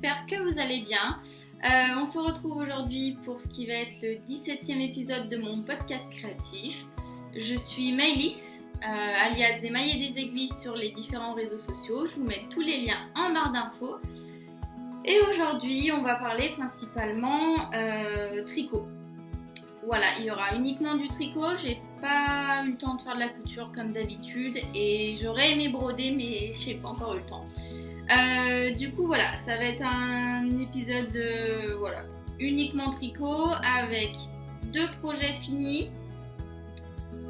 j'espère que vous allez bien. On se retrouve aujourd'hui pour ce qui va être le 17e épisode de mon podcast créatif. Je suis Maëlys, alias des mailles et des aiguilles sur les différents réseaux sociaux. Je vous mets tous les liens en barre d'infos. Et aujourd'hui, on va parler principalement tricot. Voilà, il y aura uniquement du tricot. J'ai pas eu le temps de faire de la couture comme d'habitude et j'aurais aimé broder, mais j'ai pas encore eu le temps. Du coup, voilà, ça va être un épisode uniquement tricot avec 2 projets finis.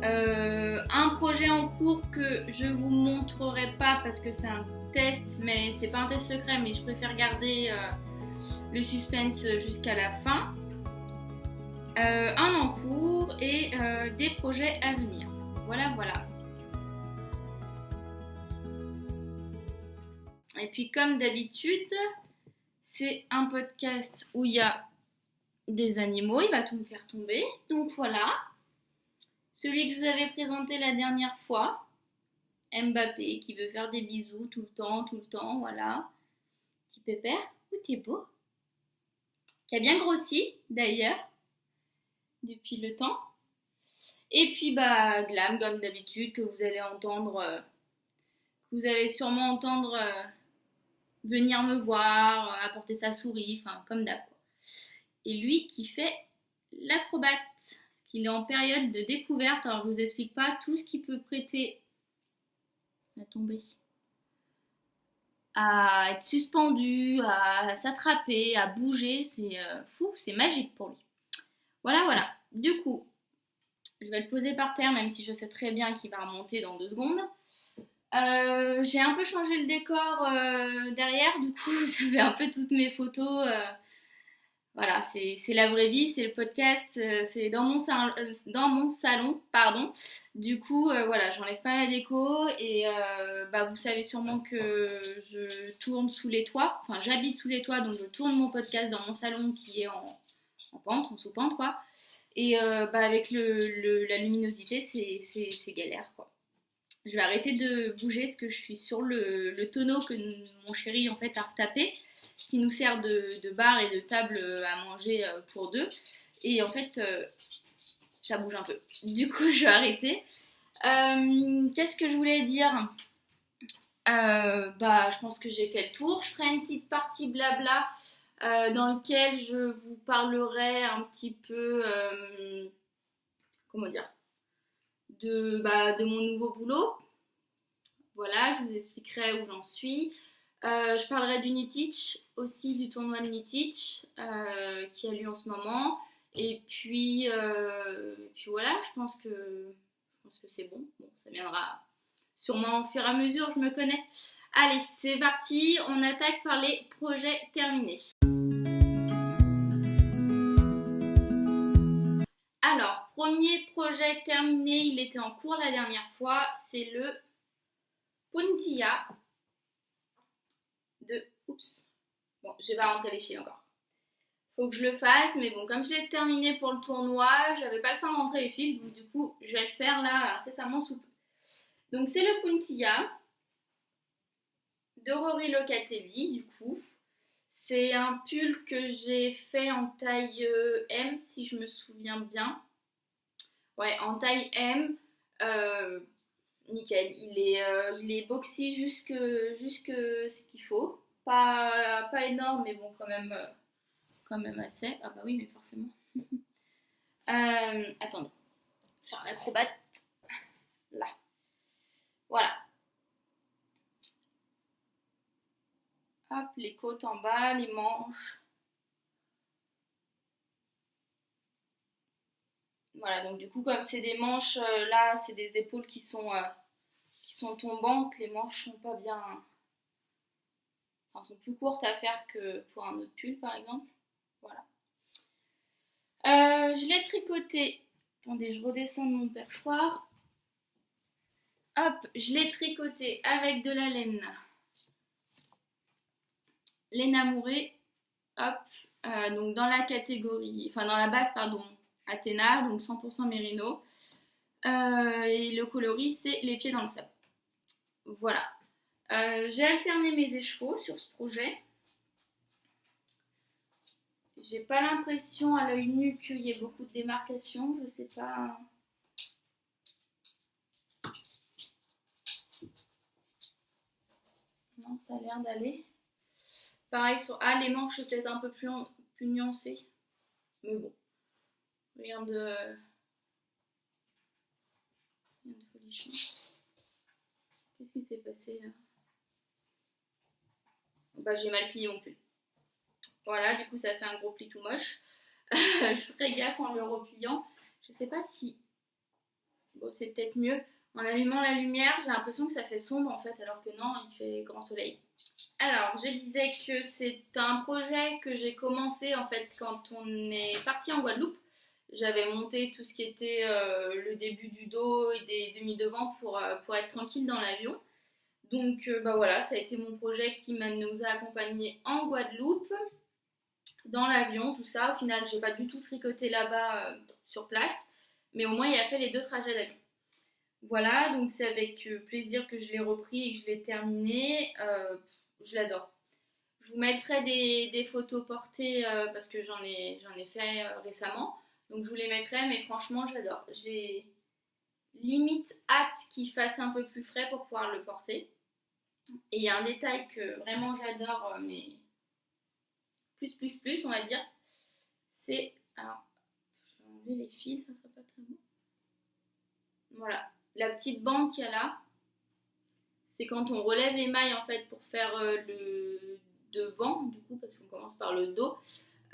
Un projet en cours que je vous montrerai pas parce que c'est un test, mais c'est pas un test secret, mais je préfère garder le suspense jusqu'à la fin. Un en cours et des projets à venir. Voilà. Et puis comme d'habitude, c'est un podcast où il y a des animaux, il va tout me faire tomber. Donc voilà, celui que je vous avais présenté la dernière fois, Mbappé qui veut faire des bisous tout le temps, voilà. Petit pépère, où t'es beau. Qui a bien grossi d'ailleurs, depuis le temps. Et puis Glam comme d'habitude que vous allez entendre, que vous allez sûrement entendre venir me voir, apporter sa souris, enfin comme d'hab quoi. Et lui qui fait l'acrobate, parce qu'il est en période de découverte. Alors je vous explique pas tout ce qui peut prêter à tomber, à être suspendu, à s'attraper, à bouger, c'est fou, c'est magique pour lui. Voilà. Du coup, je vais le poser par terre, même si je sais très bien qu'il va remonter dans 2 secondes. J'ai un peu changé le décor derrière, du coup vous avez un peu toutes mes photos. Voilà, c'est la vraie vie, c'est le podcast, c'est dans mon salon, pardon. Du coup, voilà, j'enlève pas la déco et vous savez sûrement que je tourne sous les toits, enfin j'habite sous les toits, donc je tourne mon podcast dans mon salon qui est en sous-pente quoi. Et avec la luminosité, c'est galère quoi. Je vais arrêter de bouger parce que je suis sur le tonneau que mon chéri en fait a retapé, qui nous sert de bar et de table à manger pour 2. Et en fait, ça bouge un peu. Du coup, je vais arrêter. Qu'est-ce que je voulais dire ? Je pense que j'ai fait le tour. Je ferai une petite partie blabla dans laquelle je vous parlerai un petit peu, de mon nouveau boulot. Voilà, je vous expliquerai où j'en suis. Je parlerai du Knit-Teach, aussi du tournoi de Knit-Teach qui a lieu en ce moment. Et puis voilà, je pense que c'est bon. Bon, ça viendra sûrement au fur et à mesure, je me connais. Allez, c'est parti, on attaque par les projets terminés. Alors, premier projet terminé, il était en cours la dernière fois, c'est le Puntilla de... Oups. Bon, j'ai pas rentré les fils encore. Faut que je le fasse, mais bon, comme je l'ai terminé pour le tournoi, j'avais pas le temps de rentrer les fils, donc du coup, je vais le faire là incessamment sous peu. Donc c'est le Puntilla de Rory Locatelli, du coup. C'est un pull que j'ai fait en taille M, si je me souviens bien. Ouais, en taille M. Nickel, il est boxy jusque ce qu'il faut. Pas énorme, mais bon, quand même assez. Ah bah oui, mais forcément. Attendez, faire l'acrobate. Là. Voilà. Hop, les côtes en bas, les manches. Voilà, donc du coup, comme c'est des manches, là, c'est des épaules qui sont tombantes, les manches sont pas bien... Enfin, sont plus courtes à faire que pour un autre pull, par exemple. Voilà. Je l'ai tricoté. Attendez, je redescends de mon perchoir. Hop, je l'ai tricoté avec de la laine amourée. Hop, donc dans la catégorie, enfin dans la base, pardon, Athéna, donc 100% mérino. Et le coloris, c'est les pieds dans le sable. Voilà. J'ai alterné mes écheveaux sur ce projet. J'ai pas l'impression à l'œil nu qu'il y ait beaucoup de démarcations, je sais pas. Non, ça a l'air d'aller. Pareil sur A, les manches peut-être un peu plus nuancées. Mais bon, rien de folichon. Qu'est-ce qui s'est passé là? Bah, j'ai mal plié mon pull. Voilà, du coup ça fait un gros pli tout moche. Je ferai gaffe en le repliant. Je sais pas si... Bon, c'est peut-être mieux. En allumant la lumière, j'ai l'impression que ça fait sombre en fait, alors que non, il fait grand soleil. Alors, je disais que c'est un projet que j'ai commencé en fait quand on est parti en Guadeloupe. J'avais monté tout ce qui était le début du dos et des demi-devants pour être tranquille dans l'avion. Donc bah voilà, ça a été mon projet qui nous a accompagnés en Guadeloupe, dans l'avion, tout ça. Au final, j'ai pas du tout tricoté là-bas sur place, mais au moins il a fait les 2 trajets d'avion. Voilà, donc c'est avec plaisir que je l'ai repris et que je l'ai terminé. Je l'adore. Je vous mettrai des photos portées parce que j'en ai fait récemment. Donc je vous les mettrai, mais franchement, j'adore. J'ai limite hâte qu'il fasse un peu plus frais pour pouvoir le porter. Et il y a un détail que vraiment j'adore, mais plus, on va dire. C'est. Alors, je vais enlever les fils, ça sera pas très bon. Voilà. La petite bande qu'il y a là, c'est quand on relève les mailles en fait pour faire le devant, du coup, parce qu'on commence par le dos.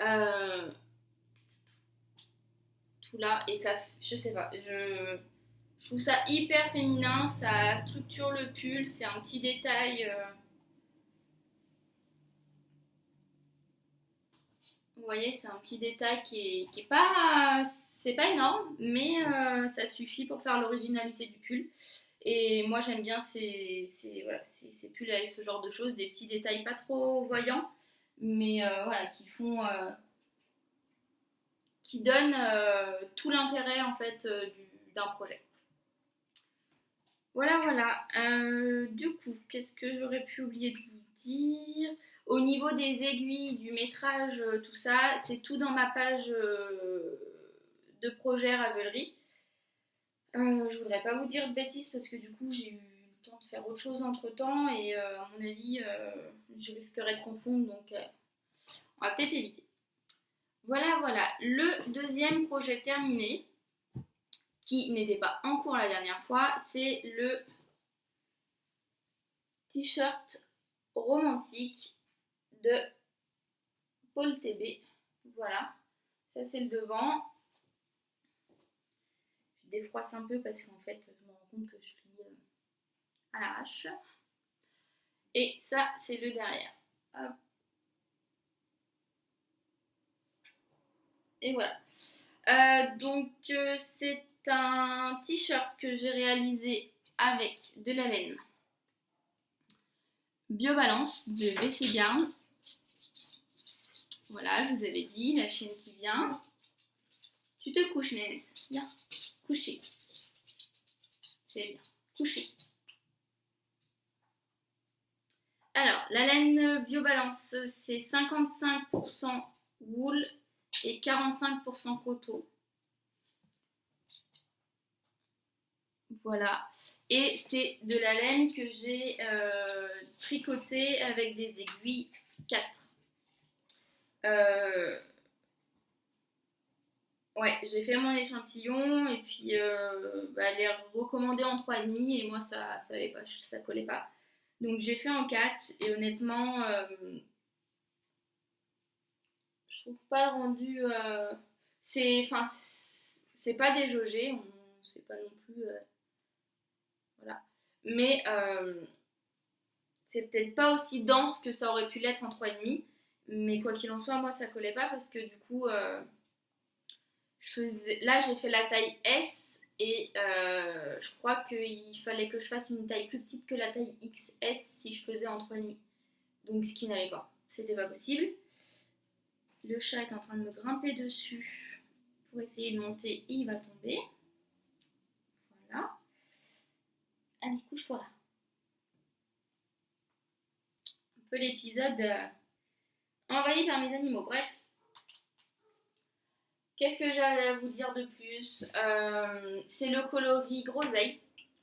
Euh, tout là, et ça, je sais pas, je trouve ça hyper féminin, ça structure le pull, c'est un petit détail. Vous voyez, c'est un petit détail qui est pas, c'est pas énorme, mais ça suffit pour faire l'originalité du pull. Et moi j'aime bien voilà, ces pulls avec ce genre de choses, des petits détails pas trop voyants, mais voilà, qui donnent tout l'intérêt en fait d'un projet. Voilà, voilà. Du coup, qu'est-ce que j'aurais pu oublier de vous dire? Au niveau des aiguilles, du métrage, tout ça, c'est tout dans ma page de projet Ravelry. Je voudrais pas vous dire de bêtises parce que du coup, j'ai eu le temps de faire autre chose entre temps et à mon avis, je risquerais de confondre donc on va peut-être éviter. Voilà, voilà. Le deuxième projet terminé, qui n'était pas en cours la dernière fois, c'est le t-shirt romantique de Paul TB. Voilà, ça c'est le devant. Je défroisse un peu parce qu'en fait, je me rends compte que je plie à l'arrache. Et ça, c'est le derrière. Hop. Et voilà. C'est un t-shirt que j'ai réalisé avec de la laine Biobalance de BC Garn. Voilà, je vous avais dit, la chienne qui vient. Tu te couches, Nénette. Viens, coucher. C'est bien, coucher. Alors, la laine Biobalance, c'est 55% wool et 45% coton. Voilà. Et c'est de la laine que j'ai tricotée avec des aiguilles 4. Ouais, j'ai fait mon échantillon et puis elle est recommandée en 3,5 et moi ça allait pas, ça collait pas. Donc j'ai fait en 4 et honnêtement, je trouve pas le rendu. Enfin, c'est pas déjaugé, c'est pas non plus. Voilà. Mais c'est peut-être pas aussi dense que ça aurait pu l'être en 3,5. Mais quoi qu'il en soit, moi ça collait pas parce que du coup, là j'ai fait la taille S et je crois qu'il fallait que je fasse une taille plus petite que la taille XS si je faisais en 3,5. Donc ce qui n'allait pas. C'était pas possible. Le chat est en train de me grimper dessus pour essayer de monter et il va tomber. Voilà. Allez, couche-toi là. Un peu l'épisode envahi par mes animaux. Bref. Qu'est-ce que j'allais à vous dire de plus? C'est le coloris Groseille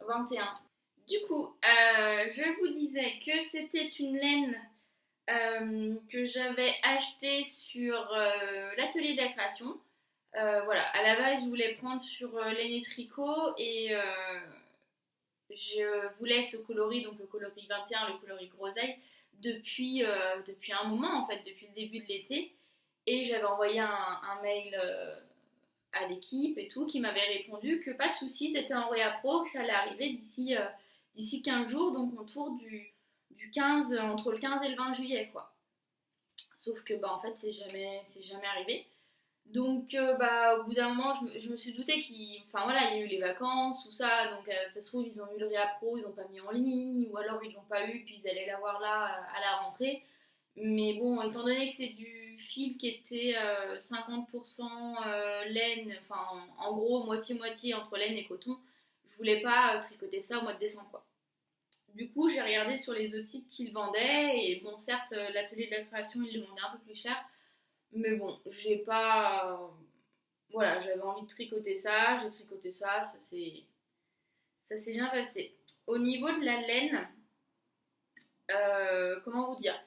21. Du coup, je vous disais que c'était une laine que j'avais achetée sur l'atelier de la création. Voilà, à la base, je voulais prendre sur laine et tricot et je voulais ce coloris, donc le coloris 21, le coloris Groseille, depuis un moment en fait, depuis le début de l'été. Et j'avais envoyé un mail à l'équipe et tout, qui m'avait répondu que pas de soucis, c'était en Réa Pro, que ça allait arriver d'ici 15 jours, donc autour du 15, entre le 15 et le 20 juillet, quoi. Sauf que, bah, en fait, c'est jamais arrivé. Donc, bah, au bout d'un moment, je me suis doutée enfin voilà, il y a eu les vacances, tout ça, donc ça se trouve, ils ont eu le Réa Pro, ils n'ont pas mis en ligne, ou alors ils l'ont pas eu, puis ils allaient l'avoir là à la rentrée. Mais bon, étant donné que c'est du fil qui était 50% laine, enfin en gros moitié-moitié entre laine et coton, je voulais pas tricoter ça au mois de décembre, quoi. Du coup, j'ai regardé sur les autres sites qu'ils vendaient, et bon, certes, l'atelier de la création, ils le vendaient un peu plus cher, mais bon, j'ai pas. Voilà, j'avais envie de tricoter ça, j'ai tricoté ça, ça s'est bien passé. Au niveau de la laine, comment vous dire?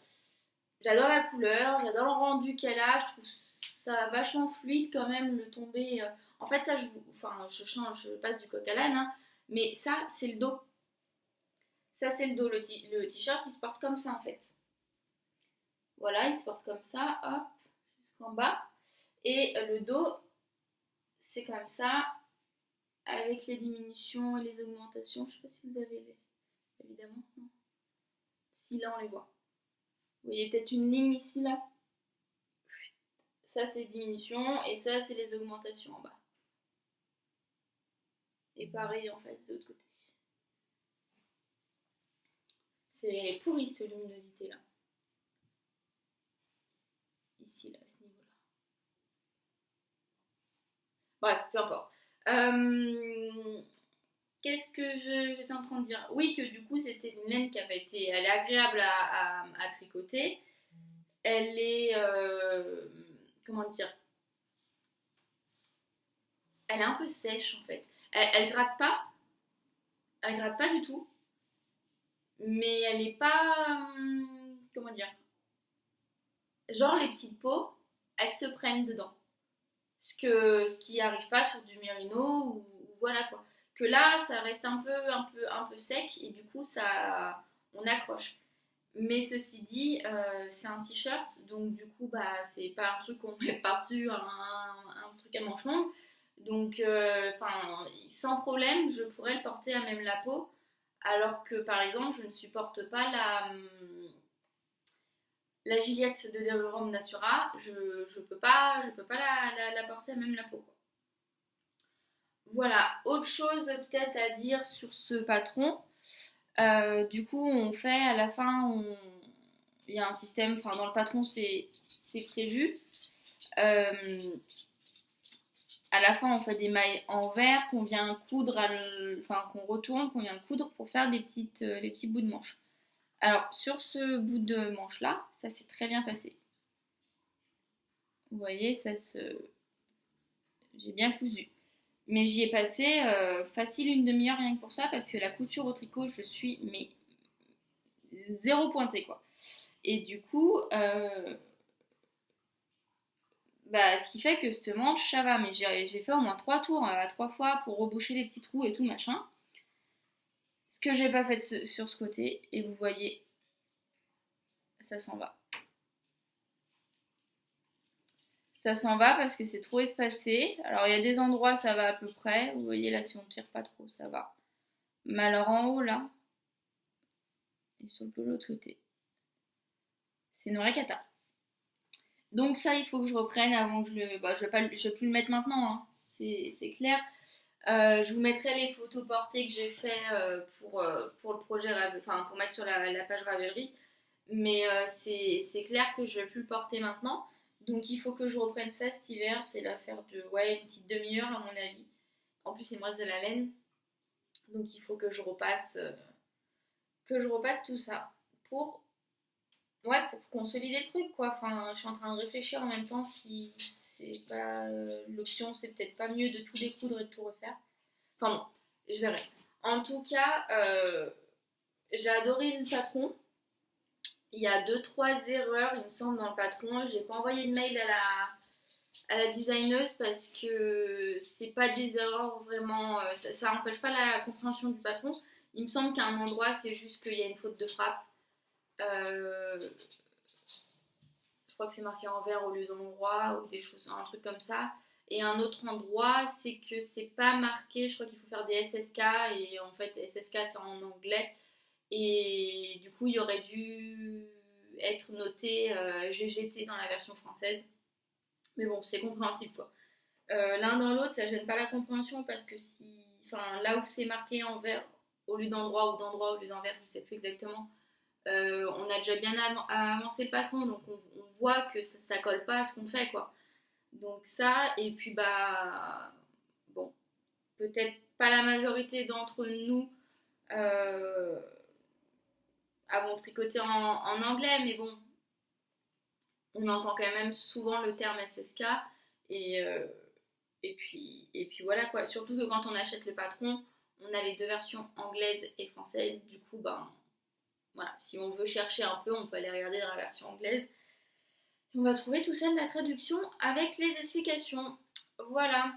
J'adore la couleur, j'adore le rendu qu'elle a, je trouve ça vachement fluide quand même, le tombé. En fait, ça, enfin, je change, je passe du coq à l'âne, hein, mais ça, c'est le dos. Ça, c'est le dos. Le t-shirt, il se porte comme ça en fait. Voilà, il se porte comme ça, hop, jusqu'en bas. Et le dos, c'est comme ça, avec les diminutions et les augmentations. Je sais pas si vous avez les. Évidemment, non. Si là, on les voit. Vous voyez peut-être une ligne ici, là. Ça, c'est les diminutions, et ça, c'est les augmentations en bas. Et pareil en face de l'autre côté. C'est pourri cette luminosité là. Ici, là, à ce niveau-là. Bref, peu importe. Qu'est-ce que j'étais en train de dire? Oui, que du coup, c'était une laine qui avait été. Elle est agréable à tricoter. Elle est. Comment dire? Elle est un peu sèche en fait. Elle gratte pas. Elle gratte pas du tout. Mais elle est pas. Comment dire? Genre les petites peaux, elles se prennent dedans. Ce qui n'arrive pas sur du mérino ou voilà quoi. Que là, ça reste un peu sec et du coup, ça, on accroche. Mais ceci dit, c'est un t-shirt, donc du coup, bah, c'est pas un truc qu'on met par-dessus un truc à manches longues. Donc, enfin, sans problème, je pourrais le porter à même la peau. Alors que, par exemple, je ne supporte pas la Gillette de Deverum Natura. Je peux pas la porter à même la peau, quoi. Voilà, autre chose peut-être à dire sur ce patron. Du coup, on fait à la fin, il y a un système, enfin dans le patron c'est prévu. Euh, à la fin, on fait des mailles en verre qu'on vient coudre, enfin qu'on retourne, qu'on vient coudre pour faire les petits bouts de manche. Alors sur ce bout de manche là, ça s'est très bien passé. Vous voyez, j'ai bien cousu. Mais j'y ai passé facile une demi-heure rien que pour ça parce que la couture au tricot, je suis mais zéro pointé quoi. Et du coup, bah, ce qui fait que cette manche, ça va. Mais j'ai fait au moins 3 tours à 3 fois pour reboucher les petits trous et tout machin. Ce que j'ai pas fait sur ce côté. Et vous voyez, ça s'en va. Ça s'en va parce que c'est trop espacé. Alors il y a des endroits, ça va à peu près. Vous voyez là, si on tire pas trop, ça va. Mais alors en haut là, et sur l'autre côté, c'est une vraie cata. Donc ça, il faut que je reprenne avant que je le. Bah, je vais plus le mettre maintenant, hein. C'est clair. Je vous mettrai les photos portées que j'ai fait pour le projet, enfin pour mettre sur la page Ravelry. Mais c'est clair que je vais plus le porter maintenant. Donc il faut que je reprenne ça cet hiver. C'est l'affaire de ouais, une petite demi-heure à mon avis. En plus, il me reste de la laine. Donc il faut que je repasse tout ça pour ouais, pour consolider le truc quoi. Enfin, je suis en train de réfléchir en même temps si c'est pas l'option, c'est peut-être pas mieux de tout découdre et de tout refaire. Enfin bon, je verrai. En tout cas, j'ai adoré le patron. Il y a deux trois erreurs, il me semble, dans le patron. J'ai pas envoyé de mail à la designeuse parce que c'est pas des erreurs vraiment. Ça empêche pas la compréhension du patron. Il me semble qu'à un endroit, c'est juste qu'il y a une faute de frappe. Euh, je crois que c'est marqué en vert au lieu d'endroit ou des choses, un truc comme ça. Et un autre endroit, c'est que c'est pas marqué. Je crois qu'il faut faire des SSK et en fait, SSK c'est en anglais. Et du coup, il y aurait dû être noté GGT dans la version française. Mais bon, c'est compréhensible quoi. L'un dans l'autre, ça gêne pas la compréhension parce que si, enfin, là où c'est marqué en vert au lieu d'endroit ou d'endroit au lieu d'envers, je sais plus exactement. On a déjà bien avancé le patron, donc on voit que ça colle pas à ce qu'on fait quoi. Donc ça, et puis bah bon, peut-être pas la majorité d'entre nous euh, avons tricoté en anglais, mais bon, on entend quand même souvent le terme SSK et, euh, et puis voilà quoi. Surtout que quand on achète le patron, on a les deux versions anglaise et française. Du coup, ben voilà, si on veut chercher un peu, on peut aller regarder dans la version anglaise. On va trouver tout seul la traduction avec les explications. Voilà,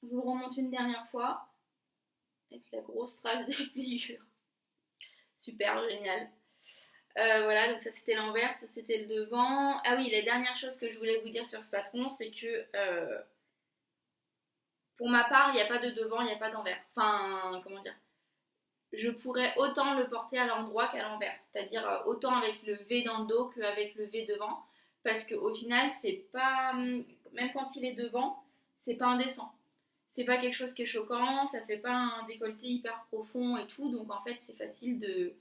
je vous le remonte une dernière fois avec la grosse trace de pliure. Super, génial. Voilà, donc ça c'était l'envers, ça c'était le devant. Ah oui, la dernière chose que je voulais vous dire sur ce patron, c'est que pour ma part, il n'y a pas de devant, il n'y a pas d'envers. Enfin, comment dire, je pourrais autant le porter à l'endroit qu'à l'envers. C'est-à-dire autant avec le V dans le dos qu'avec le V devant. Parce qu'au final, c'est pas. Même quand il est devant, c'est pas indécent. C'est pas quelque chose qui est choquant, ça fait pas un décolleté hyper profond et tout. Donc en fait, c'est facile de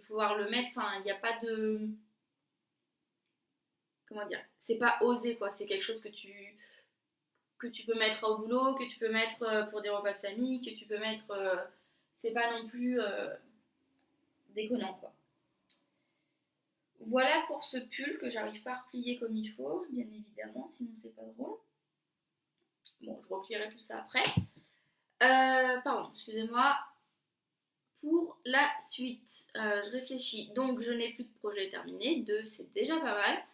pouvoir le mettre. Enfin, il n'y a pas de. Comment dire? C'est pas osé quoi. C'est quelque chose que tu peux mettre au boulot, que tu peux mettre pour des repas de famille, que tu peux mettre. C'est pas non plus déconnant quoi. Voilà pour ce pull que j'arrive pas à replier comme il faut, bien évidemment, sinon c'est pas drôle. Bon, je replierai tout ça après. Pardon, excusez-moi. Pour la suite, je réfléchis. Donc, je n'ai plus de projet terminé. Deux, c'est déjà pas mal.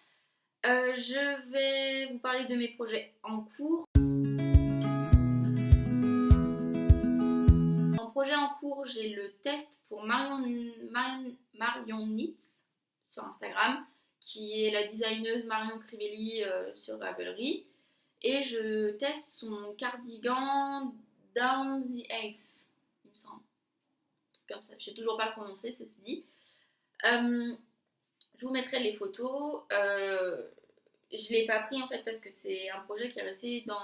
Je vais vous parler de mes projets en cours. En projet en cours, j'ai le test pour Marion Knits sur Instagram, qui est la designeuse Marion Crivelli sur Ravelry. Et je teste son cardigan Down the Ace, il me semble. Un truc comme ça, je sais toujours pas le prononcer, ceci dit. Je vous mettrai les photos. Je l'ai pas pris en fait parce que c'est un projet qui est resté dans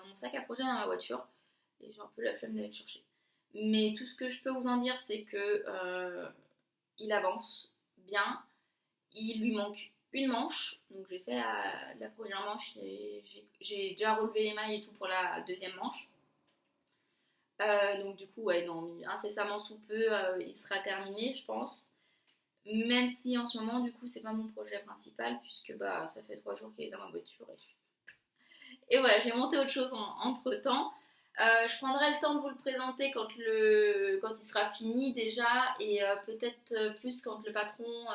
mon sac à projet dans ma voiture. Et j'ai un peu la flemme d'aller le chercher. Mais tout ce que je peux vous en dire, c'est que il avance bien. Il lui manque une manche. Donc j'ai fait la première manche et j'ai déjà relevé les mailles et tout pour la deuxième manche. Donc du coup, ouais, non, incessamment sous peu, il sera terminé, je pense. Même si en ce moment, du coup, c'est pas mon projet principal puisque bah ça fait 3 jours qu'il est dans ma voiture. Et voilà, j'ai monté autre chose entre temps. Je prendrai le temps de vous le présenter quand il sera fini déjà et peut-être plus quand le patron,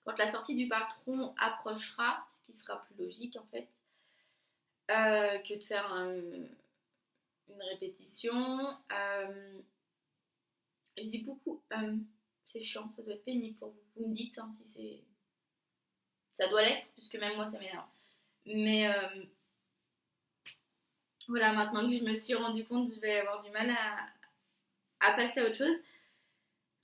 quand la sortie du patron approchera, ce qui sera plus logique en fait, que de faire une répétition. Je dis beaucoup, c'est chiant, ça doit être pénible pour vous. Vous me dites hein, si c'est. Ça doit l'être, puisque même moi ça m'énerve. Mais voilà, maintenant que je me suis rendu compte, je vais avoir du mal à passer à autre chose.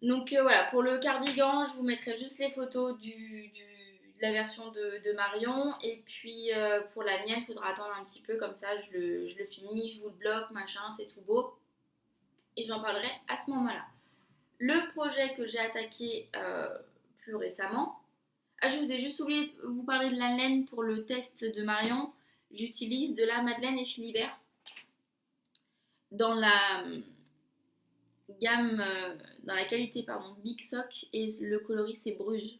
Donc voilà, pour le cardigan, je vous mettrai juste les photos de la version de Marion. Et puis pour la mienne, il faudra attendre un petit peu, comme ça je le finis, je vous le bloque, machin, c'est tout beau. Et j'en parlerai à ce moment-là. Le projet que j'ai attaqué plus récemment. Ah, je vous ai juste oublié de vous parler de la laine pour le test de Marion. J'utilise de la Madeleine et Philibert dans la gamme, dans la qualité, pardon, Big Sock et le coloris c'est Bruges.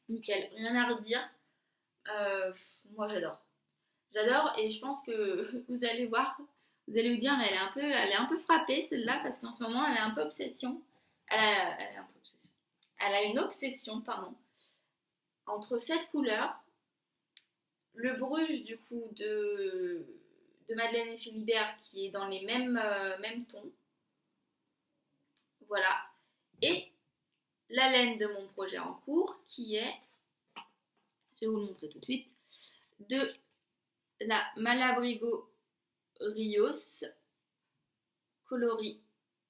Nickel, rien à redire. moi j'adore. J'adore et je pense que vous allez voir, vous allez vous dire, mais elle est un peu frappée celle-là parce qu'en ce moment elle est un peu obsession. Elle est un peu obsession. Elle a une obsession, pardon, entre cette couleur, le Bruges du coup de Madeleine et Philibert qui est dans les mêmes tons, voilà, et la laine de mon projet en cours qui est, je vais vous le montrer tout de suite, de la Malabrigo Rios coloris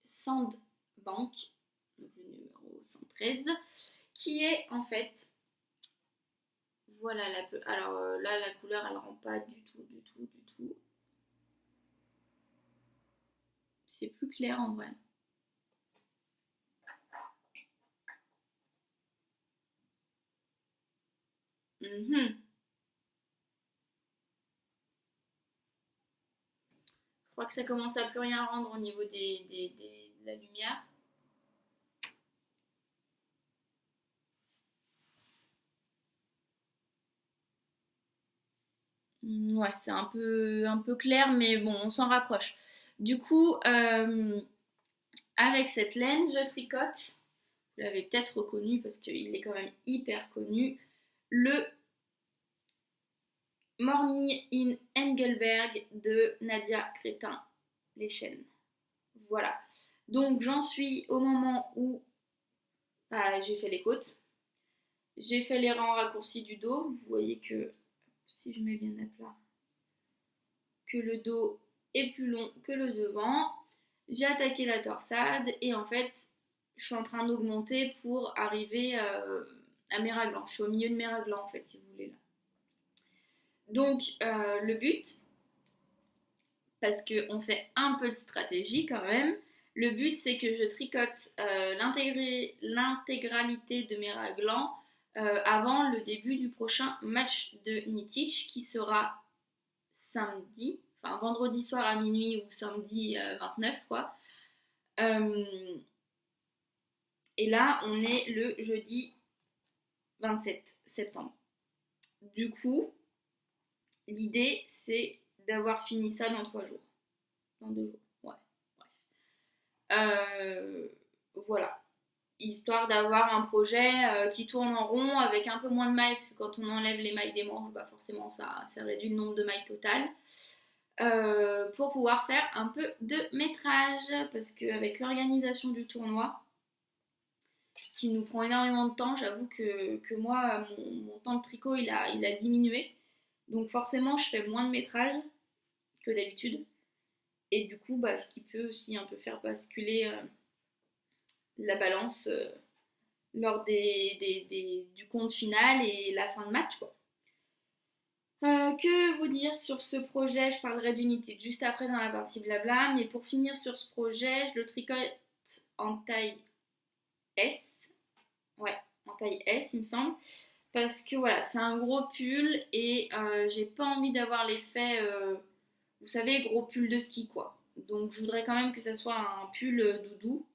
Sandbank, donc le numéro 113, qui est en fait, voilà, alors là la couleur elle rend pas du tout, du tout, du tout. C'est plus clair en vrai. Je crois que ça commence à plus rien rendre au niveau de la lumière. Ouais, c'est un peu clair, mais bon, on s'en rapproche. Du coup, avec cette laine, je tricote, vous l'avez peut-être reconnu parce qu'il est quand même hyper connu, le Morning in Engelberg de Nadia Crétin-Lechen. Voilà. Donc j'en suis au moment où j'ai fait les côtes, j'ai fait les rangs raccourcis du dos. Vous voyez que, si je mets bien à plat, que le dos est plus long que le devant. J'ai attaqué la torsade et en fait, je suis en train d'augmenter pour arriver à mes raglans. Je suis au milieu de mes raglans en fait, si vous voulez là. Donc le but, parce qu'on fait un peu de stratégie quand même, le but c'est que je tricote l'intégralité de mes raglans avant le début du prochain match de Nitich qui sera samedi, enfin vendredi soir à minuit ou samedi 29 quoi. Et là on est le jeudi 27 septembre. Du coup, l'idée c'est d'avoir fini ça dans 3 jours. Dans 2 jours, ouais. Bref. Voilà. Histoire d'avoir un projet qui tourne en rond avec un peu moins de mailles, parce que quand on enlève les mailles des manches, bah forcément ça réduit le nombre de mailles totales. Pour pouvoir faire un peu de métrage, parce qu'avec l'organisation du tournoi, qui nous prend énormément de temps, j'avoue que moi, mon temps de tricot, il a diminué. Donc forcément, je fais moins de métrage que d'habitude. Et du coup, bah, ce qui peut aussi un peu faire basculer la balance lors du compte final et la fin de match, quoi. Que vous dire sur ce projet? Je parlerai d'unité juste après dans la partie blabla, mais pour finir sur ce projet, je le tricote en taille S. Ouais, en taille S, il me semble. Parce que voilà, c'est un gros pull et j'ai pas envie d'avoir l'effet, vous savez, gros pull de ski, quoi. Donc je voudrais quand même que ça soit un pull doudou,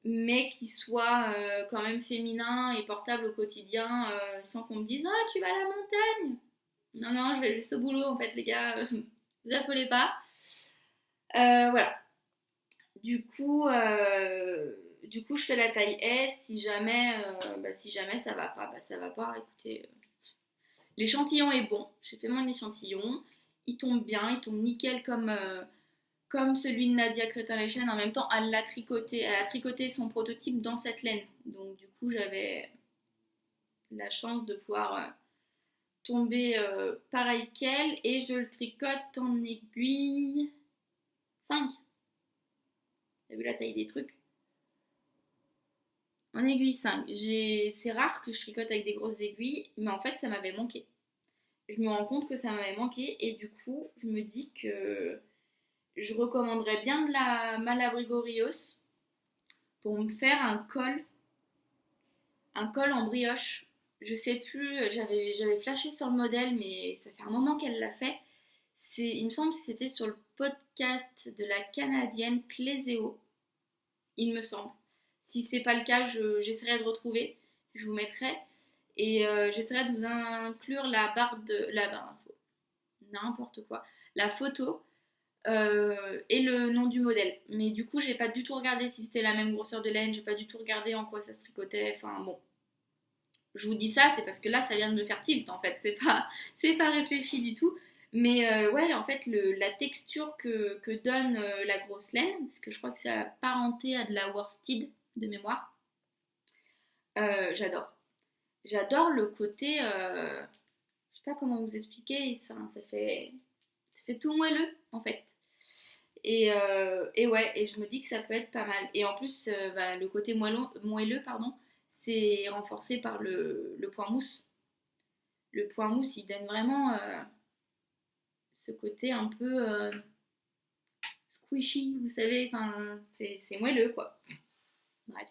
mais qui soit quand même féminin et portable au quotidien, sans qu'on me dise «Ah, tu vas à la montagne!» Non, non, je vais juste au boulot, en fait, les gars, vous affolez pas. Voilà. Du coup, je fais la taille S. Si jamais ça va pas, bah ça va pas. Écoutez, l'échantillon est bon. J'ai fait mon échantillon. Il tombe bien, il tombe nickel comme celui de Nadia Crétin-Lechen. En même temps, elle a tricoté son prototype dans cette laine. Donc, du coup, j'avais la chance de pouvoir tomber pareil qu'elle. Et je le tricote en aiguille 5. T'as vu la taille des trucs? En aiguille 5. C'est rare que je tricote avec des grosses aiguilles, mais en fait, ça m'avait manqué. Je me rends compte que ça m'avait manqué et du coup, je me dis que je recommanderais bien de la Malabrigo Rios pour me faire un col en brioche. Je sais plus, j'avais flashé sur le modèle, mais ça fait un moment qu'elle l'a fait. Il me semble que c'était sur le podcast de la Canadienne Clézéo, il me semble. Si c'est pas le cas, j'essaierai de retrouver, je vous mettrai. Et j'essaierai de vous inclure la barre d'infos, n'importe quoi, la photo et le nom du modèle. Mais du coup, j'ai pas du tout regardé si c'était la même grosseur de laine, j'ai pas du tout regardé en quoi ça se tricotait. Enfin bon, je vous dis ça, c'est parce que là, ça vient de me faire tilt en fait. C'est pas réfléchi du tout. Mais ouais, en fait, la texture que donne la grosse laine, parce que je crois que c'est apparenté à de la worsted de mémoire, j'adore. J'adore le côté, je sais pas comment vous expliquer, ça fait tout moelleux en fait. Et ouais, et je me dis que ça peut être pas mal. Et en plus, bah, le côté moelleux, pardon, c'est renforcé par le point mousse. Le point mousse, il donne vraiment ce côté un peu squishy, vous savez, enfin, c'est moelleux quoi. Bref.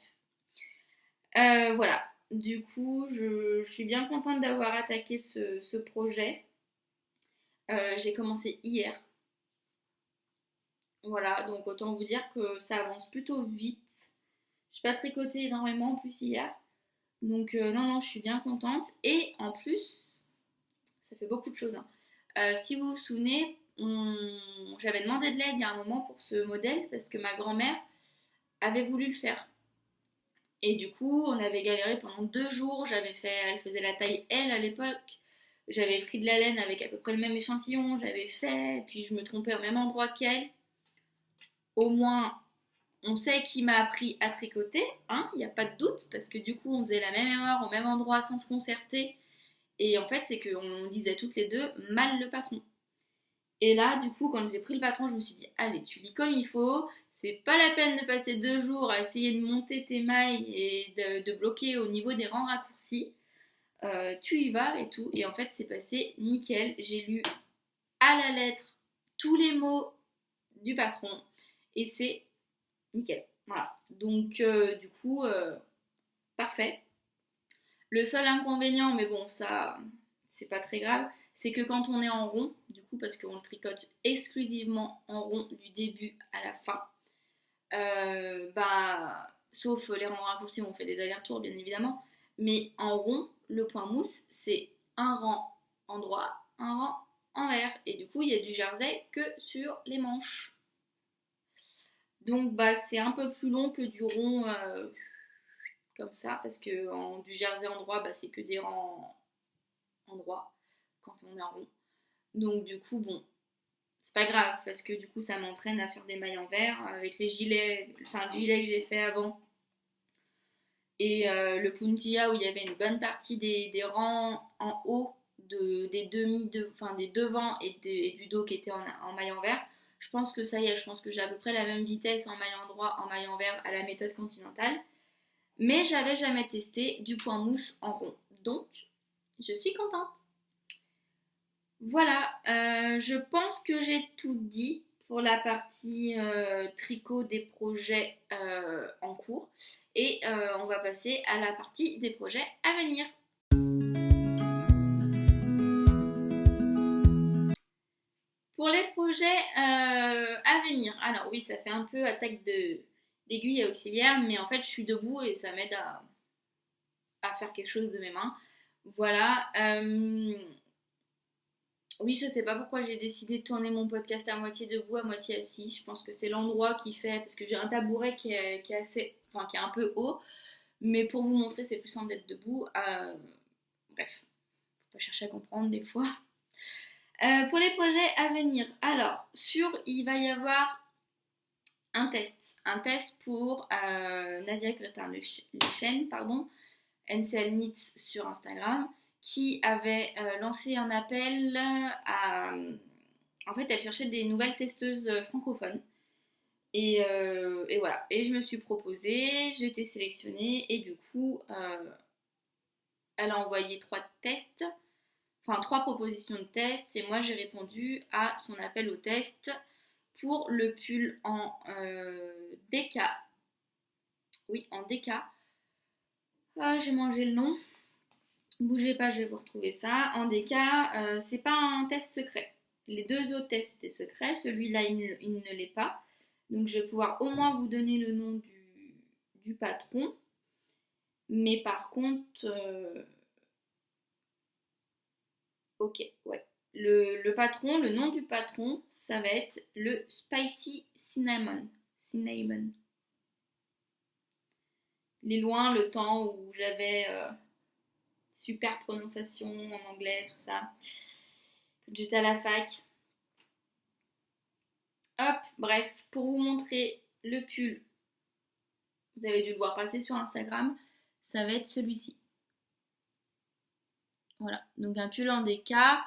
Voilà. Du coup, je suis bien contente d'avoir attaqué ce projet. J'ai commencé hier. Voilà, donc autant vous dire que ça avance plutôt vite. Je n'ai pas tricoté énormément en plus hier. Donc non, non, je suis bien contente. Et en plus, ça fait beaucoup de choses, hein. Si vous vous souvenez, j'avais demandé de l'aide il y a un moment pour ce modèle parce que ma grand-mère avait voulu le faire. Et du coup, on avait galéré pendant 2 jours. Elle faisait la taille L à l'époque. J'avais pris de la laine avec à peu près le même échantillon. J'avais fait, et puis je me trompais au même endroit qu'elle. Au moins, on sait qui m'a appris à tricoter, hein, il n'y a pas de doute, parce que du coup, on faisait la même erreur au même endroit sans se concerter. Et en fait, c'est qu'on disait toutes les deux mal le patron. Et là, du coup, quand j'ai pris le patron, je me suis dit, allez, tu lis comme il faut. C'est pas la peine de passer 2 jours à essayer de monter tes mailles et de bloquer au niveau des rangs raccourcis. Tu y vas et tout. Et en fait, c'est passé nickel. J'ai lu à la lettre tous les mots du patron. Et c'est nickel. Voilà. Donc, du coup, parfait. Le seul inconvénient, mais bon, ça, c'est pas très grave, c'est que quand on est en rond, du coup, parce qu'on le tricote exclusivement en rond du début à la fin, bah, sauf les rangs raccourcis où on fait des allers-retours, bien évidemment, mais en rond, le point mousse, c'est un rang en droit, un rang envers. Et du coup, il y a du jersey que sur les manches. Donc, bah, c'est un peu plus long que du rond comme ça, parce que du jersey en droit, bah, c'est que des rangs en droit quand on est en rond. Donc du coup, bon, c'est pas grave, parce que du coup, ça m'entraîne à faire des mailles en vert avec les gilets, enfin le gilet que j'ai fait avant. Et le puntilla où il y avait une bonne partie des rangs en haut des enfin des devants et du dos qui étaient en maille en vert. Je pense que ça y est, je pense que j'ai à peu près la même vitesse en maille en droit, en maille en vert à la méthode continentale. Mais j'avais jamais testé du point mousse en rond. Donc, je suis contente. Voilà, je pense que j'ai tout dit pour la partie tricot des projets en cours. Et on va passer à la partie des projets à venir. Pour les projets à venir, alors oui, ça fait un peu attaque d'aiguille auxiliaire, mais en fait, je suis debout et ça m'aide à faire quelque chose de mes mains. Voilà. Oui, je sais pas pourquoi j'ai décidé de tourner mon podcast à moitié debout, à moitié assis. Je pense que c'est l'endroit qui fait, parce que j'ai un tabouret qui est assez, enfin qui est un peu haut, mais pour vous montrer, c'est plus simple d'être debout. Bref, faut pas chercher à comprendre des fois. Pour les projets à venir, alors il va y avoir un test pour Nadia Crétin-Lechen, pardon, NCL Knits sur Instagram, qui avait lancé un appel à. En fait, elle cherchait des nouvelles testeuses francophones. Et voilà. Et je me suis proposée, j'ai été sélectionnée, et du coup, elle a envoyé 3 tests, enfin 3 propositions de tests, et moi j'ai répondu à son appel au test pour le pull en DK. Oui, en DK. Ah, j'ai mangé le nom. Bougez pas, je vais vous retrouver ça. En DK, c'est pas un test secret. Les 2 autres tests étaient secrets, celui-là il ne l'est pas. Donc je vais pouvoir au moins vous donner le nom du patron. Mais par contre, Ok, ouais. Le patron, le nom du patron, ça va être le Spicy Cinnamon. Cinnamon. Il est loin le temps où j'avais super prononciation en anglais, tout ça. Quand j'étais à la fac. Hop, bref, pour vous montrer le pull, vous avez dû le voir passer sur Instagram, ça va être celui-ci. Voilà, donc un pull en déca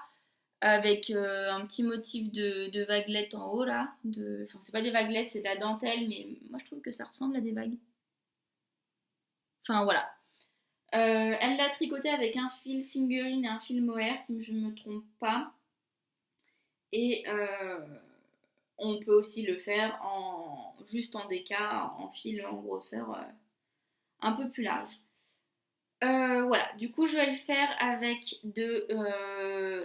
avec un petit motif de vaguelettes en haut là. Enfin, c'est pas des vaguelettes, c'est de la dentelle, mais moi je trouve que ça ressemble à des vagues. Enfin voilà. Elle l'a tricoté avec un fil fingering et un fil mohair, si je ne me trompe pas. Et on peut aussi le faire juste en déca, en fil en grosseur un peu plus large. Voilà, du coup je vais le faire avec de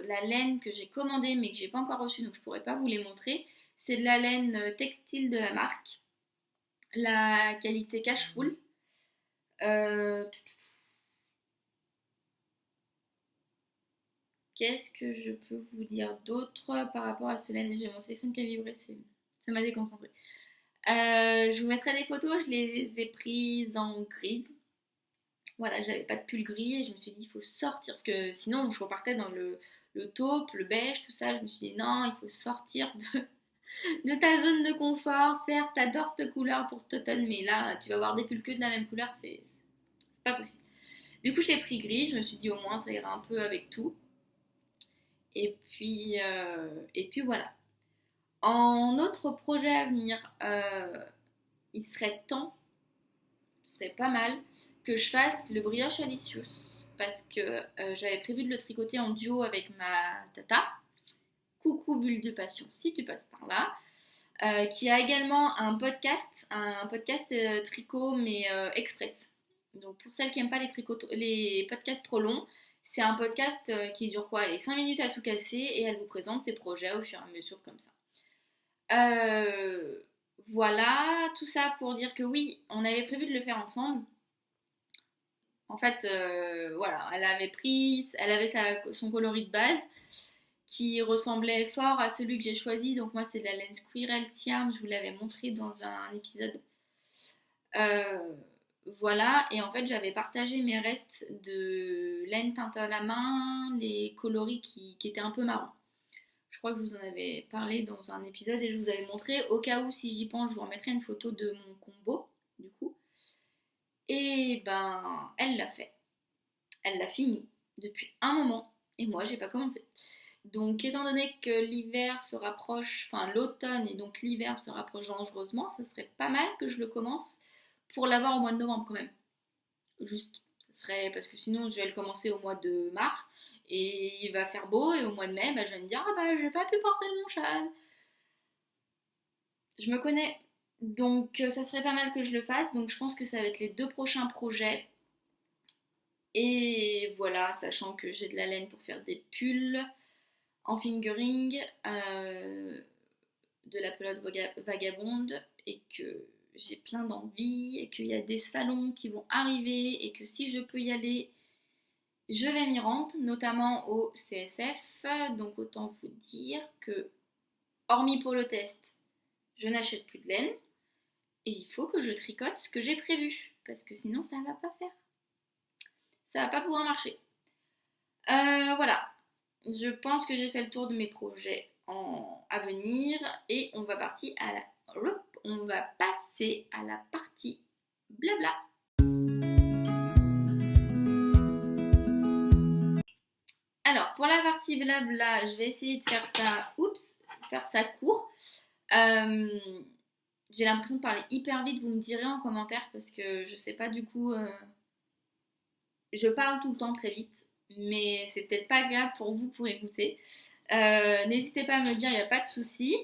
la laine que j'ai commandée mais que j'ai pas encore reçue donc je pourrais pas vous les montrer. C'est de la laine textile de la marque, la qualité Cashwool. Euh, Qu'est-ce que je peux vous dire d'autre par rapport à ce laine? J'ai mon téléphone qui a vibré, ça m'a déconcentré. Je vous mettrai des photos, je les ai prises en grise. Voilà, j'avais pas de pull gris et je me suis dit il faut sortir parce que sinon je repartais dans le taupe, le beige, tout ça. Je me suis dit non, il faut sortir de ta zone de confort. Certes, t'adores cette couleur pour cet automne, mais là tu vas avoir des pulls que de la même couleur, c'est pas possible. Du coup, j'ai pris gris, je me suis dit au moins ça ira un peu avec tout. Et puis voilà. En autre projet à venir, il serait temps, ce serait pas mal, que je fasse le brioche Alicious. Parce que j'avais prévu de le tricoter en duo avec ma tata. Coucou Bulle de Passion, si tu passes par là. Qui a également un podcast tricot mais express. Donc pour celles qui n'aiment pas les podcasts trop longs, c'est un podcast qui dure quoi? Les 5 minutes à tout casser et elle vous présente ses projets au fur et à mesure comme ça. Euh, voilà, tout ça pour dire que oui, on avait prévu de le faire ensemble. En fait, voilà, elle avait son coloris de base qui ressemblait fort à celui que j'ai choisi. Donc moi, c'est de la laine Squirrel Yarn, je vous l'avais montré dans un épisode. Euh, voilà, et en fait, j'avais partagé mes restes de laine teinte à la main, les coloris qui étaient un peu marrons. Je crois que je vous en avais parlé dans un épisode et je vous avais montré. Au cas où, si j'y pense, je vous remettrai une photo de mon combo, du coup. Et ben, elle l'a fait. Elle l'a fini depuis un moment et moi, j'ai pas commencé. Donc, étant donné que l'hiver se rapproche, enfin l'automne et donc l'hiver se rapproche dangereusement, ça serait pas mal que je le commence pour l'avoir au mois de novembre quand même. Juste, ça serait parce que sinon je vais le commencer au mois de mars et il va faire beau et au mois de mai, bah, je vais me dire ah bah j'ai pas pu porter mon châle. Je me connais, donc ça serait pas mal que je le fasse. Donc je pense que ça va être les 2 prochains projets. Et voilà, sachant que j'ai de la laine pour faire des pulls en fingering, de la pelote vagabonde et que j'ai plein d'envie et qu'il y a des salons qui vont arriver et que si je peux y aller, je vais m'y rendre, notamment au CSF. Donc autant vous dire que, hormis pour le test, je n'achète plus de laine et il faut que je tricote ce que j'ai prévu parce que sinon ça va pas faire. Ça va pas pouvoir marcher. Voilà, je pense que j'ai fait le tour de mes projets à venir et on va passer à la partie blabla. Alors pour la partie blabla, je vais essayer de faire ça court. Euh, j'ai l'impression de parler hyper vite, vous me direz en commentaire parce que je sais pas du coup, je parle tout le temps très vite, mais c'est peut-être pas agréable pour vous pour écouter. N'hésitez pas à me dire, il n'y a pas de souci.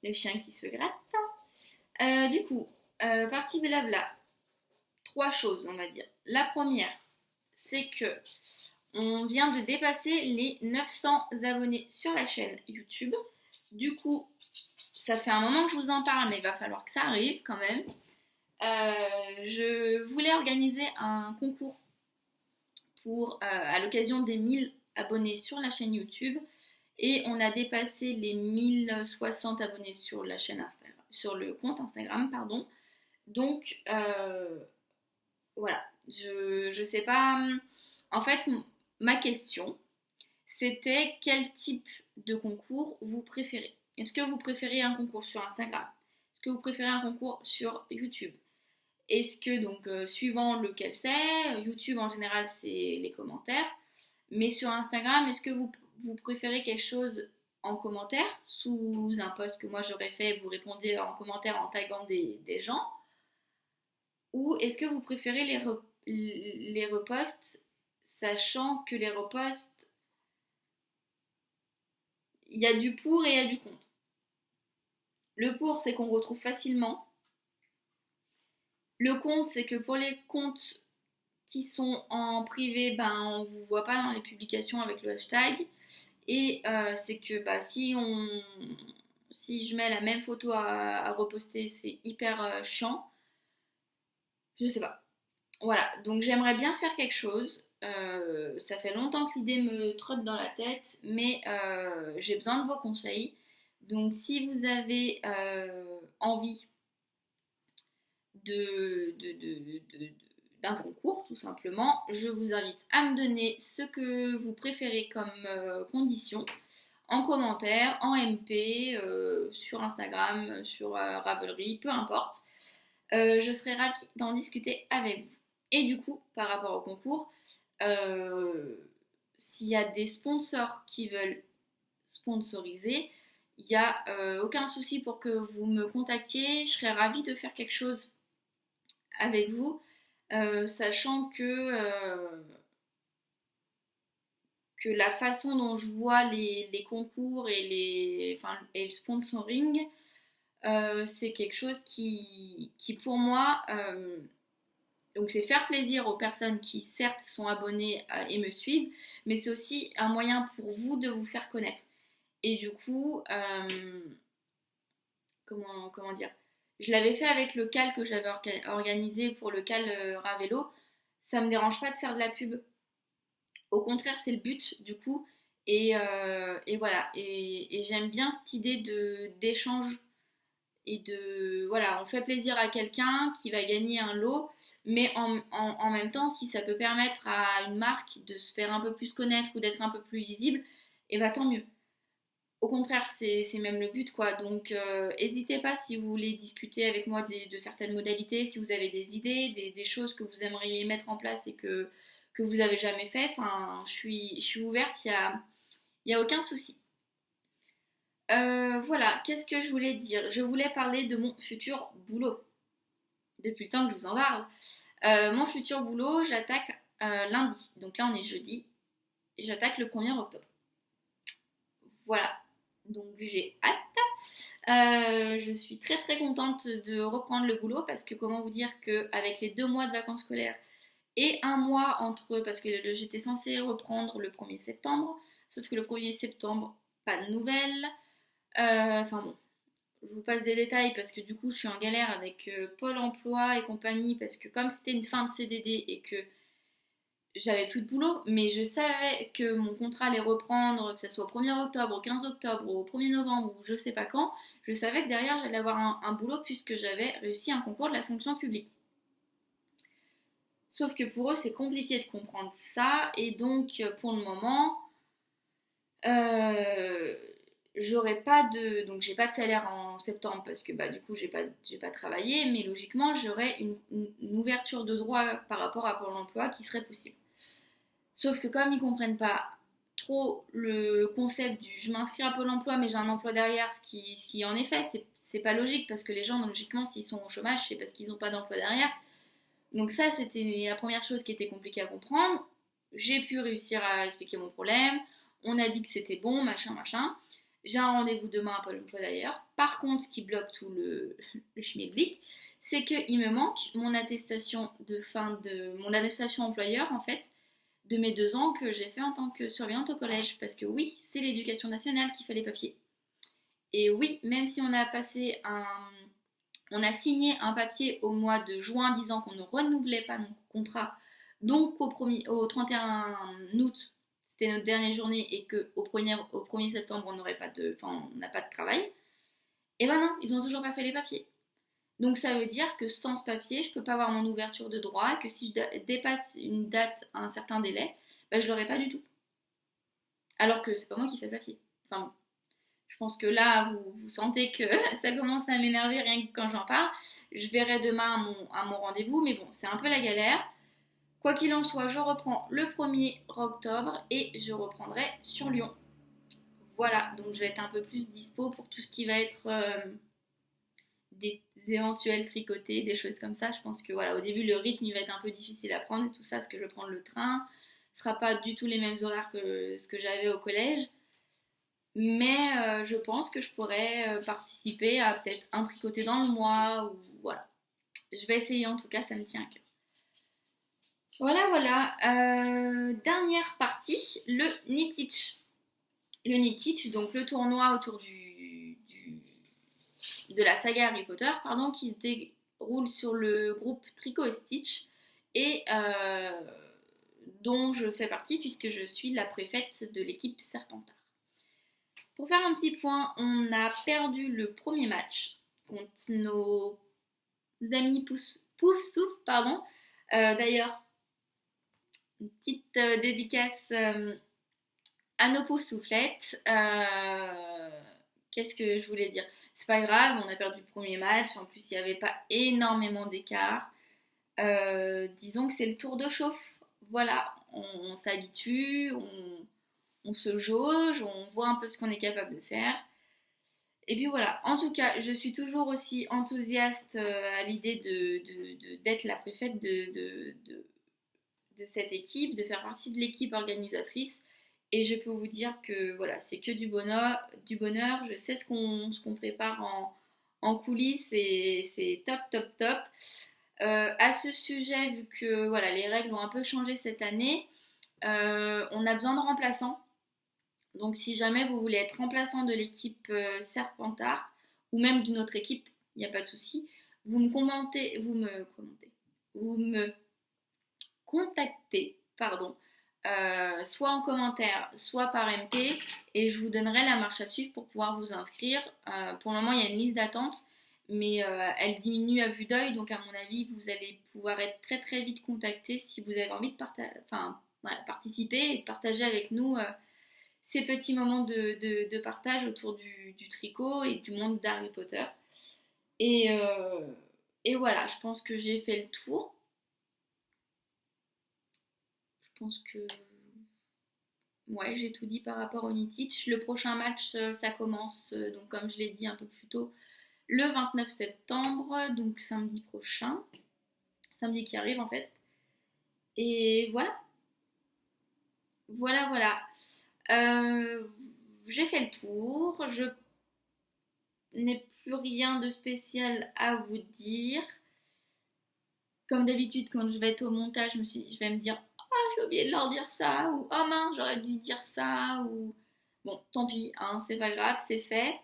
Le chien qui se gratte. Du coup, partie blabla. 3 choses, on va dire. La première, c'est que on vient de dépasser les 900 abonnés sur la chaîne YouTube. Du coup, ça fait un moment que je vous en parle, mais il va falloir que ça arrive quand même. Je voulais organiser un concours à l'occasion des 1000 abonnés sur la chaîne YouTube et on a dépassé les 1060 abonnés sur la chaîne Instagram, sur le compte Instagram, pardon. Donc voilà, je sais pas. En fait, ma question, c'était quel type de concours vous préférez. Est-ce que vous préférez un concours sur Instagram? Est-ce que vous préférez un concours sur YouTube? Est-ce que, donc, suivant lequel c'est, YouTube en général c'est les commentaires, mais sur Instagram, est-ce que vous préférez quelque chose en commentaire, sous un post que moi j'aurais fait, vous répondez en commentaire en taguant des gens, ou est-ce que vous préférez les reposts, sachant que les reposts, il y a du pour et il y a du contre. Le pour, c'est qu'on retrouve facilement. Le contre, c'est que pour les comptes qui sont en privé, ben, on ne vous voit pas dans les publications avec le hashtag. Et c'est que bah, si je mets la même photo à reposter, c'est hyper chiant. Je sais pas. Voilà, donc j'aimerais bien faire quelque chose. Ça fait longtemps que l'idée me trotte dans la tête, mais j'ai besoin de vos conseils. Donc si vous avez envie de, de- de- de- d'un concours, tout simplement, je vous invite à me donner ce que vous préférez comme condition en commentaire, en MP, sur Instagram, sur Ravelry, peu importe. Je serais ravie d'en discuter avec vous. Et du coup, par rapport au concours, euh, s'il y a des sponsors qui veulent sponsoriser, il n'y a aucun souci pour que vous me contactiez. Je serais ravie de faire quelque chose avec vous, sachant que la façon dont je vois les concours et le sponsoring, c'est quelque chose qui pour moi, donc c'est faire plaisir aux personnes qui certes sont abonnées et me suivent, mais c'est aussi un moyen pour vous de vous faire connaître. Et du coup, comment dire, je l'avais fait avec le cal que j'avais organisé pour le cal Ravelo. Ça me dérange pas de faire de la pub. Au contraire, c'est le but du coup. Et voilà. Et j'aime bien cette idée d'échange et de voilà, on fait plaisir à quelqu'un qui va gagner un lot, mais en même temps, si ça peut permettre à une marque de se faire un peu plus connaître ou d'être un peu plus visible, et bah tant mieux. Au contraire, c'est même le but, quoi. Donc, n'hésitez pas si vous voulez discuter avec moi de certaines modalités, si vous avez des idées, des choses que vous aimeriez mettre en place et que vous avez jamais fait. Enfin, je suis ouverte, y a aucun souci. Voilà, qu'est-ce que je voulais dire? Je voulais parler de mon futur boulot. Depuis le temps que je vous en parle. Mon futur boulot, j'attaque lundi. Donc là, on est jeudi. Et j'attaque le 1er octobre. Voilà. Donc j'ai hâte. Je suis très très contente de reprendre le boulot parce que comment vous dire qu'avec les 2 mois de vacances scolaires et un mois entre eux, parce que j'étais censée reprendre le 1er septembre, sauf que le 1er septembre, pas de nouvelles. Enfin bon, je vous passe des détails parce que du coup je suis en galère avec Pôle emploi et compagnie parce que comme c'était une fin de CDD et que j'avais plus de boulot, mais je savais que mon contrat allait reprendre, que ce soit au 1er octobre, au 15 octobre, au 1er novembre ou je sais pas quand, je savais que derrière j'allais avoir un boulot puisque j'avais réussi un concours de la fonction publique. Sauf que pour eux c'est compliqué de comprendre ça et donc pour le moment, euh, j'aurai pas de donc j'ai pas de salaire en septembre parce que bah du coup j'ai pas travaillé, mais logiquement j'aurai une ouverture de droit par rapport à Pôle emploi qui serait possible. Sauf que comme ils comprennent pas trop le concept du je m'inscris à Pôle emploi mais j'ai un emploi derrière, ce qui en effet c'est pas logique parce que les gens logiquement s'ils sont au chômage c'est parce qu'ils n'ont pas d'emploi derrière. Donc ça c'était la première chose qui était compliquée à comprendre. J'ai pu réussir à expliquer mon problème. On a dit que c'était bon, machin, machin. J'ai un rendez-vous demain à Pôle emploi d'ailleurs. Par contre, ce qui bloque tout le schmilblick, c'est qu'il me manque mon attestation de fin de mon attestation employeur en fait de mes 2 ans que j'ai fait en tant que surveillante au collège. Parce que oui, c'est l'éducation nationale qui fait les papiers. Et oui, même si on a signé un papier au mois de juin disant qu'on ne renouvelait pas notre contrat, donc au 31 août, c'était notre dernière journée et qu'au 1er septembre, on n'aurait pas de, enfin, on n'a pas de travail, et ben non, ils ont toujours pas fait les papiers. Donc ça veut dire que sans ce papier, je peux pas avoir mon ouverture de droit, que si je dépasse une date à un certain délai, ben, je l'aurai pas du tout. Alors que c'est pas moi qui fais le papier. Enfin bon, je pense que là, vous sentez que ça commence à m'énerver rien que quand j'en parle. Je verrai demain à mon rendez-vous, mais bon, c'est un peu la galère. Quoi qu'il en soit, je reprends le 1er octobre et je reprendrai sur Lyon. Voilà, donc je vais être un peu plus dispo pour tout ce qui va être des éventuels tricotés, des choses comme ça. Je pense que voilà, au début, le rythme il va être un peu difficile à prendre et tout ça, parce que je vais prendre le train. Ce sera pas du tout les mêmes horaires que ce que j'avais au collège. Mais je pense que je pourrais participer à peut-être un tricoté dans le mois ou voilà. Je vais essayer en tout cas, ça me tient à cœur. Voilà, voilà. Dernière partie, le Knit-Teach. Le Knit-Teach, donc le tournoi autour de la saga Harry Potter, pardon, qui se déroule sur le groupe Tricot et Stitch et dont je fais partie puisque je suis la préfète de l'équipe Serpentard. Pour faire un petit point, on a perdu le premier match contre nos amis Poufsouffle, pardon. D'ailleurs, une petite dédicace à nos Poufsoufflettes. Qu'est-ce que je voulais dire? C'est pas grave, on a perdu le premier match. En plus, il n'y avait pas énormément d'écart. Disons que c'est le tour de chauffe. Voilà, on s'habitue, on se jauge, on voit un peu ce qu'on est capable de faire. Et puis voilà, en tout cas, je suis toujours aussi enthousiaste à l'idée d'être la préfète de cette équipe, de faire partie de l'équipe organisatrice. Et je peux vous dire que voilà, c'est que du bonheur, du bonheur. Je sais ce qu'on prépare en coulisses et c'est top, top, top. À ce sujet, vu que voilà, les règles ont un peu changé cette année, on a besoin de remplaçants. Donc si jamais vous voulez être remplaçant de l'équipe Serpentard ou même d'une autre équipe, il n'y a pas de souci, vous me contactez, pardon, soit en commentaire, soit par MP, et je vous donnerai la marche à suivre pour pouvoir vous inscrire. Pour le moment, il y a une liste d'attente, mais elle diminue à vue d'œil, donc à mon avis, vous allez pouvoir être très très vite contacté si vous avez envie de voilà, participer et de partager avec nous ces petits moments de partage autour du tricot et du monde d'Harry Potter. Et, euh, et voilà, je pense que j'ai fait le tour. Je pense que ouais, j'ai tout dit par rapport au Knit-Teach. Le prochain match, ça commence, donc comme je l'ai dit un peu plus tôt, le 29 septembre, donc samedi prochain. Samedi qui arrive en fait. Et voilà, voilà, voilà. Euh, j'ai fait le tour. Je n'ai plus rien de spécial à vous dire. Comme d'habitude, quand je vais être au montage, je vais me dire ah, j'ai oublié de leur dire ça, ou oh mince, j'aurais dû dire ça, ou bon, tant pis, hein, c'est pas grave, c'est fait.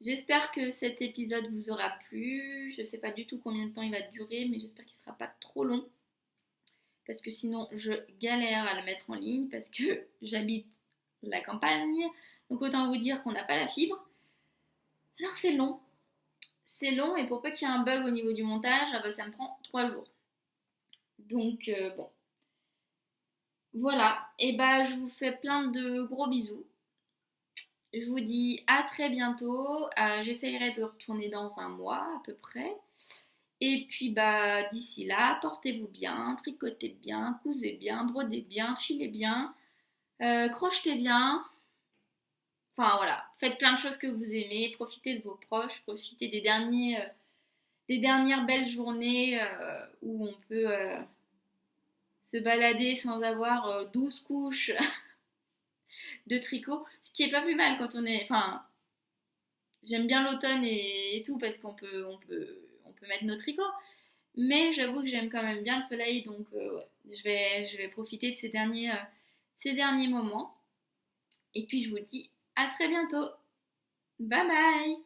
J'espère que cet épisode vous aura plu. Je sais pas du tout combien de temps il va durer, mais j'espère qu'il sera pas trop long. Parce que sinon, je galère à le mettre en ligne parce que j'habite la campagne. Donc autant vous dire qu'on n'a pas la fibre. Alors c'est long. C'est long et pour peu qu'il y ait un bug au niveau du montage, ah bah, ça me prend 3 jours. Donc bon. Voilà. Et bah je vous fais plein de gros bisous. Je vous dis à très bientôt. J'essayerai de retourner dans un mois à peu près. Et puis bah d'ici là, portez-vous bien, tricotez bien, cousez bien, brodez bien, filez bien, crochetez bien. Enfin voilà, faites plein de choses que vous aimez, profitez de vos proches, profitez des dernières belles journées où on peut se balader sans avoir 12 couches de tricot, ce qui est pas plus mal quand on est. Enfin, j'aime bien l'automne et tout parce qu'on peut mettre nos tricots. Mais j'avoue que j'aime quand même bien le soleil, donc ouais, je vais profiter de ces derniers moments. Et puis je vous dis à très bientôt. Bye bye!